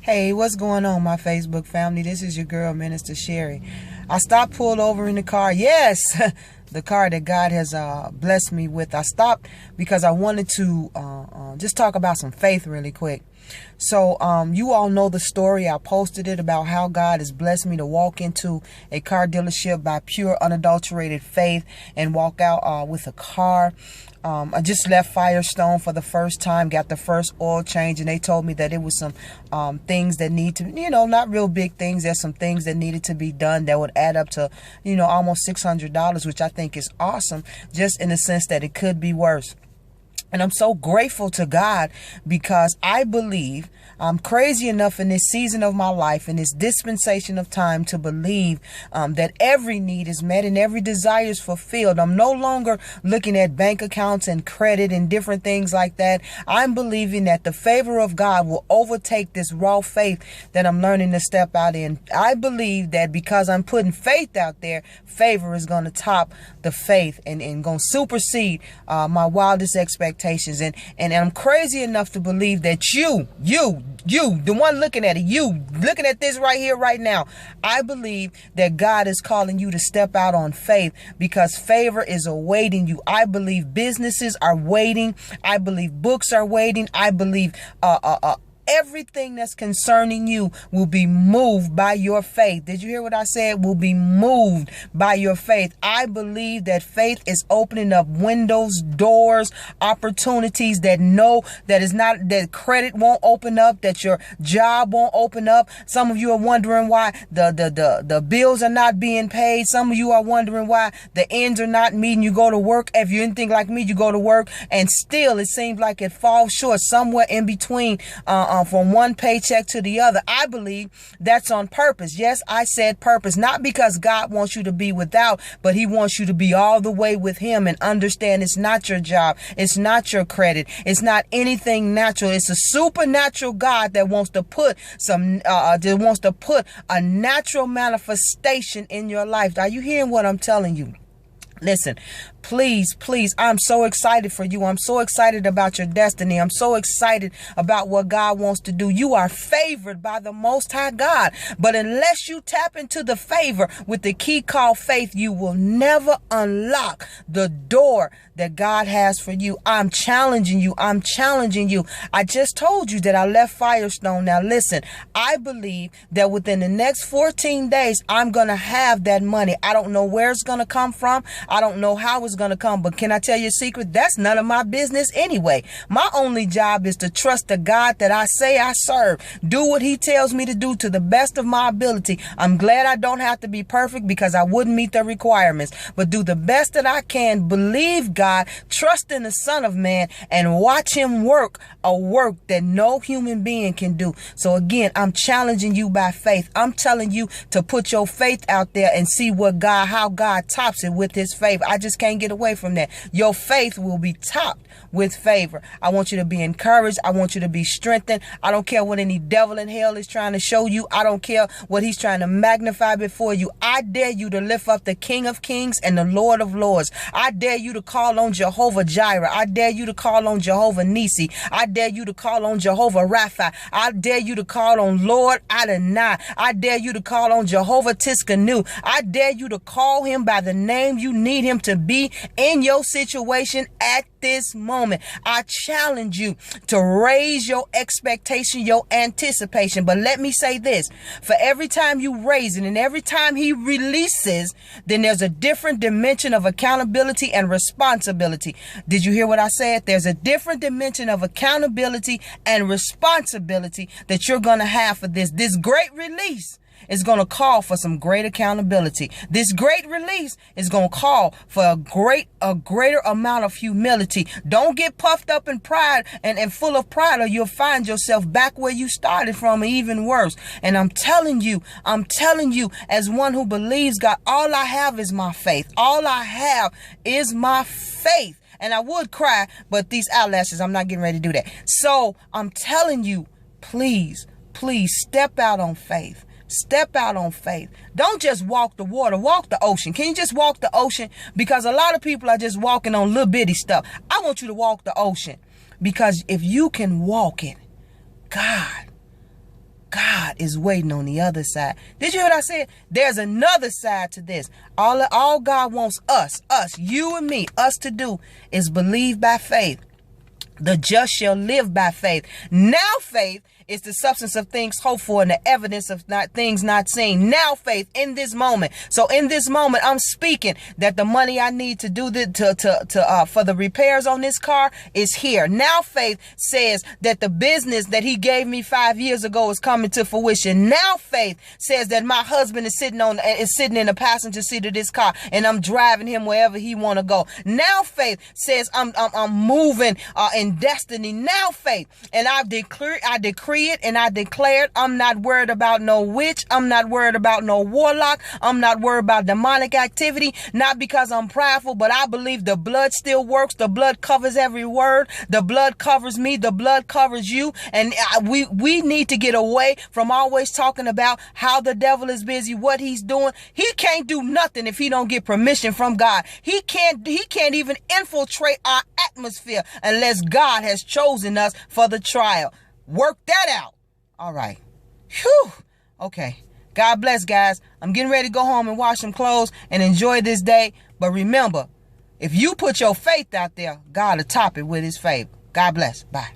Hey, what's going on, my Facebook family? This is your girl, Minister Sherry. I stopped, pulled over in the car. Yes, the car that God has blessed me with. I stopped because I wanted to just talk about some faith really quick. So you all know the story. I posted it about how God has blessed me to walk into a car dealership by pure unadulterated faith and walk out with a car. I just left Firestone for the first time, got the first oil change, and they told me that it was some things that need to, not real big things. There's some things that needed to be done that would add up to, almost $600, which I think is awesome, just in the sense that it could be worse. And I'm so grateful to God because I believe I'm crazy enough in this season of my life, in this dispensation of time, to believe that every need is met and every desire is fulfilled. I'm no longer looking at bank accounts and credit and different things like that. I'm believing that the favor of God will overtake this raw faith that I'm learning to step out in. I believe that because I'm putting faith out there, favor is going to top the faith and going to supersede my wildest expectations. And I'm crazy enough to believe that you, the one looking at it, you looking at this right here, right now, I believe that God is calling you to step out on faith because favor is awaiting you. I believe businesses are waiting. I believe books are waiting. I believe everything that's concerning you will be moved by your faith. Did you hear what I said? Will be moved by your faith. I believe that faith is opening up windows, doors, opportunities that credit won't open up, that your job won't open up. Some of you are wondering why the bills are not being paid. Some of you are wondering why the ends are not meeting. You go to work. If you're anything like me, you go to work and still it seems like it falls short somewhere in between from one paycheck to the other. I believe that's on purpose. Yes, I said purpose, not because God wants you to be without, but he wants you to be all the way with him and understand it's not your job. It's not your credit. It's not anything natural. It's a supernatural God that wants to put a natural manifestation in your life. Are you hearing what I'm telling you? Listen, please, I'm so excited for you. I'm so excited about your destiny. I'm so excited about what God wants to do. You are favored by the Most High God. But unless you tap into the favor with the key called faith, you will never unlock the door that God has for you. I'm challenging you. I just told you that I left Firestone. Now listen, I believe that within the next 14 days, I'm going to have that money. I don't know where it's going to come from. I don't know how it's going to come, but can I tell you a secret? That's none of my business anyway. My only job is to trust the God that I say I serve. Do what he tells me to do to the best of my ability. I'm glad I don't have to be perfect because I wouldn't meet the requirements, but do the best that I can. Believe God, trust in the Son of Man, and watch him work a work that no human being can do. So again, I'm challenging you by faith. I'm telling you to put your faith out there and see how God tops it with his favor. I just can't get away from that. Your faith will be topped with favor. I want you to be encouraged. I want you to be strengthened. I don't care what any devil in hell is trying to show you. I don't care what he's trying to magnify before you. I dare you to lift up the King of Kings and the Lord of Lords. I dare you to call on Jehovah Jireh. I dare you to call on Jehovah Nisi. I dare you to call on Jehovah Rapha. I dare you to call on Lord Adonai. I dare you to call on Jehovah Tiskanu. I dare you to call him by the name you need him to be in your situation at this moment. I challenge you to raise your expectation, your anticipation. But let me say this, for every time you raise it and every time he releases, then there's a different dimension of accountability and responsibility. Did you hear what I said? There's a different dimension of accountability and responsibility that you're going to have for this great release. Is going to call for some great accountability. This great release is going to call for a greater amount of humility. Don't get puffed up in pride and full of pride, or you'll find yourself back where you started from, or even worse. And I'm telling you, as one who believes God, all I have is my faith. All I have is my faith. And I would cry, but these eyelashes, I'm not getting ready to do that. So I'm telling you, please step out on faith. Step out on faith. Don't just walk the water, walk the ocean. Can you just walk the ocean? Because a lot of people are just walking on little bitty stuff. I want you to walk the ocean, because if you can walk it, God God is waiting on the other side. Did you hear what I said? There's another side to this. All God wants us, you and me, us to do is believe by faith. The just shall live by faith. Now faith is the substance of things hoped for and the evidence of things not seen. Now faith in this moment. So in this moment, I'm speaking that the money I need to do for the repairs on this car is here. Now faith says that the business that he gave me 5 years ago is coming to fruition. Now faith says that my husband is sitting in the passenger seat of this car and I'm driving him wherever he want to go. Now faith says I'm moving in destiny. Now faith, and I decree it and I declare it. I'm not worried about no witch. I'm not worried about no warlock. I'm not worried about demonic activity. Not because I'm prideful, but I believe the blood still works. The blood covers every word. The blood covers me. The blood covers you. And we need to get away from always talking about how the devil is busy, what he's doing. He can't do nothing if he don't get permission from God. He can't even infiltrate our atmosphere unless God has chosen us for the trial. Work that out. All right. Whew. Okay. God bless, guys. I'm getting ready to go home and wash some clothes and enjoy this day. But remember, if you put your faith out there, God will top it with his favor. God bless. Bye.